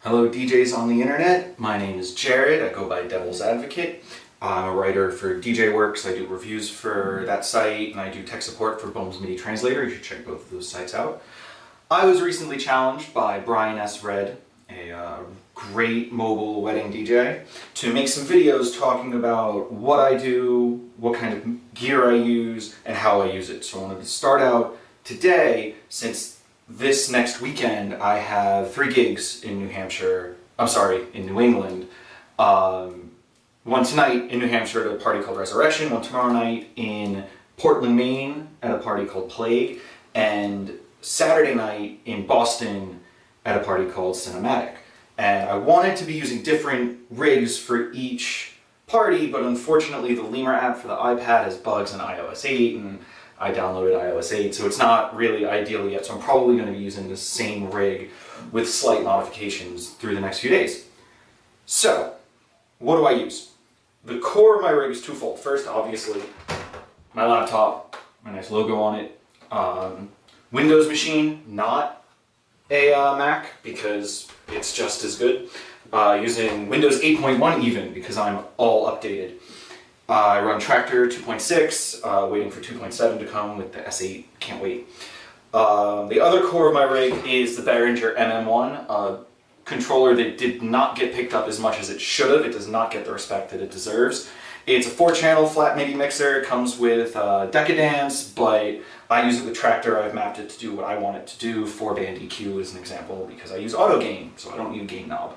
Hello DJs on the internet, my name is Jared, I go by Devil's Advocate. I'm a writer for DJ Works, I do reviews for that site, and I do tech support for Bohm's MIDI Translator. You should check both of those sites out. I was recently challenged by Brian S. Red, a great mobile wedding DJ, to make some videos talking about what I do, what kind of gear I use, and how I use it. So I wanted to start out today, since this next weekend I have 3 gigs in New England. One tonight in New Hampshire at a party called Resurrection, one tomorrow night in Portland, Maine at a party called Plague, and Saturday night in Boston at a party called Cinematic. And I wanted to be using different rigs for each party, but unfortunately the Lemur app for the iPad has bugs in iOS 8, and I downloaded iOS 8, so it's not really ideal yet, so I'm probably going to be using the same rig with slight modifications through the next few days. So, what do I use? The core of my rig is twofold. First, obviously, my laptop, my nice logo on it, Windows machine, not a Mac, because it's just as good, using Windows 8.1 even, because I'm all updated. I run Traktor 2.6, waiting for 2.7 to come with the S8, can't wait. The other core of my rig is the Behringer MM1, a controller that did not get picked up as much as it should have. It does not get the respect that it deserves. It's a 4-channel flat MIDI mixer, it comes with Decadence, but I use it with Traktor. I've mapped it to do what I want it to do. 4-band EQ is an example, because I use auto gain, so I don't need a gain knob.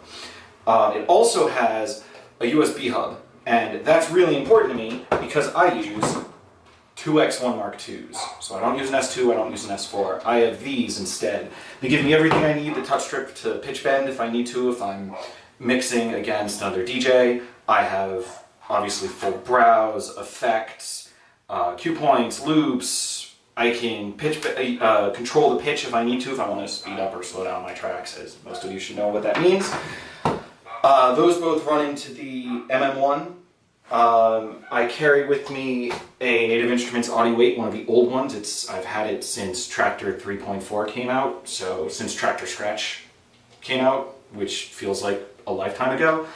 It also has a USB hub. And that's really important to me because I use 2X1 Mark IIs. So I don't use an S2, I don't use an S4. I have these instead. They give me everything I need, the touch strip to pitch bend if I need to, if I'm mixing against another DJ. I have obviously full browse, effects, cue points, loops. I can control the pitch if I need to, if I want to speed up or slow down my tracks, as most of you should know what that means. Those both run into the MM1. I carry with me a Native Instruments Audio 8, one of the old ones. I've had it since Traktor 3.4 came out, so since Traktor Scratch came out, which feels like a lifetime ago.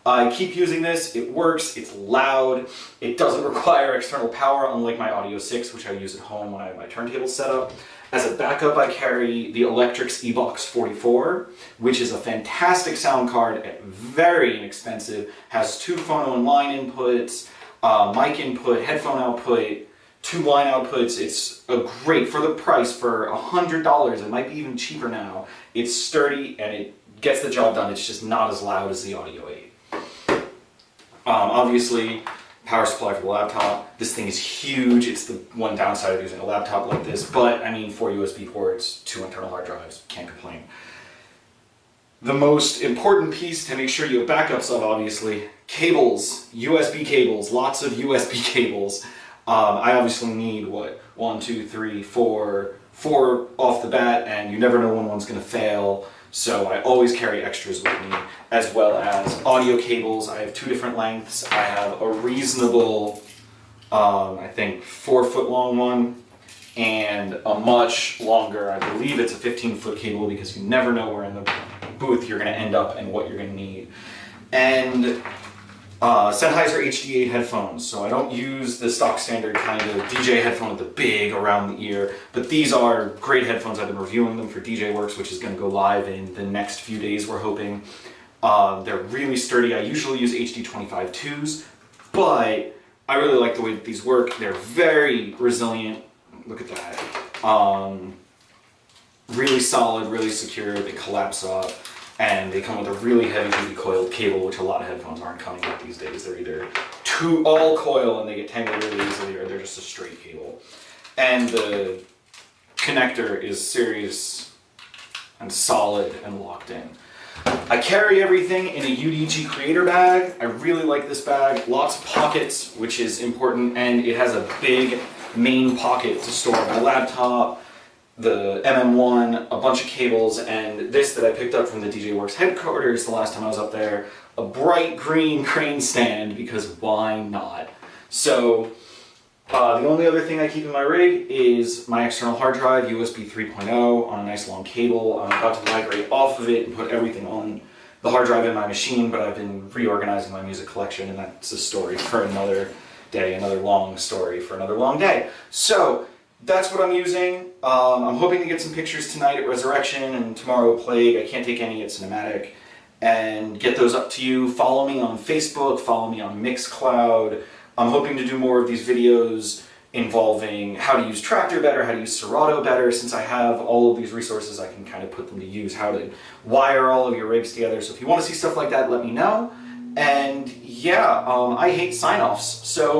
I keep using this, it works, it's loud, it doesn't require external power, unlike my Audio 6, which I use at home when I have my turntable set up. As a backup, I carry the Electrix eBox 44, which is a fantastic sound card, very inexpensive, has 2 phono and line inputs, mic input, headphone output, 2 line outputs. It's a great, for the price, for $100, it might be even cheaper now. It's sturdy and it gets the job done. It's just not as loud as the Audio 8. Obviously, power supply for the laptop. This thing is huge. It's the one downside of using a laptop like this, but I mean 4 USB ports, 2 internal hard drives, can't complain. The most important piece to make sure you have backups of, obviously, cables, USB cables, lots of USB cables. I obviously need, what, 1, 2, 3, 4 off the bat, and you never know when one's going to fail. So I always carry extras with me, as well as audio cables. I have 2 different lengths. I have a reasonable, I think 4-foot long one, and a much longer, I believe it's a 15-foot cable, because you never know where in the booth you're going to end up and what you're going to need. And Sennheiser HD8 headphones, so I don't use the stock standard kind of DJ headphone with the big around the ear, but these are great headphones. I've been reviewing them for DJ Works, which is going to go live in the next few days, we're hoping. They're really sturdy. I usually use HD25-2s, but I really like the way that these work. They're very resilient. Look at that. Really solid, really secure. They collapse up. And they come with a really heavy-duty coiled cable, which a lot of headphones aren't coming with these days. They're either all coil and they get tangled really easily, or they're just a straight cable. And the connector is serious and solid and locked in. I carry everything in a UDG Creator bag. I really like this bag. Lots of pockets, which is important, and it has a big main pocket to store my laptop, the MM1, a bunch of cables, and this that I picked up from the DJ Works headquarters the last time I was up there, a bright green crane stand, because why not? So The only other thing I keep in my rig is my external hard drive, USB 3.0, on a nice long cable. I'm about to migrate off of it and put everything on the hard drive in my machine, but I've been reorganizing my music collection, and that's a story for another day, another long story for another long day. So that's what I'm using. I'm hoping to get some pictures tonight at Resurrection and tomorrow at Plague. I can't take any at Cinematic, and get those up to you. Follow me on Facebook, follow me on Mixcloud. I'm hoping to do more of these videos involving how to use Traktor better, how to use Serato better. Since I have all of these resources, I can kind of put them to use, how to wire all of your rigs together. So if you want to see stuff like that, let me know. And yeah, I hate sign-offs. So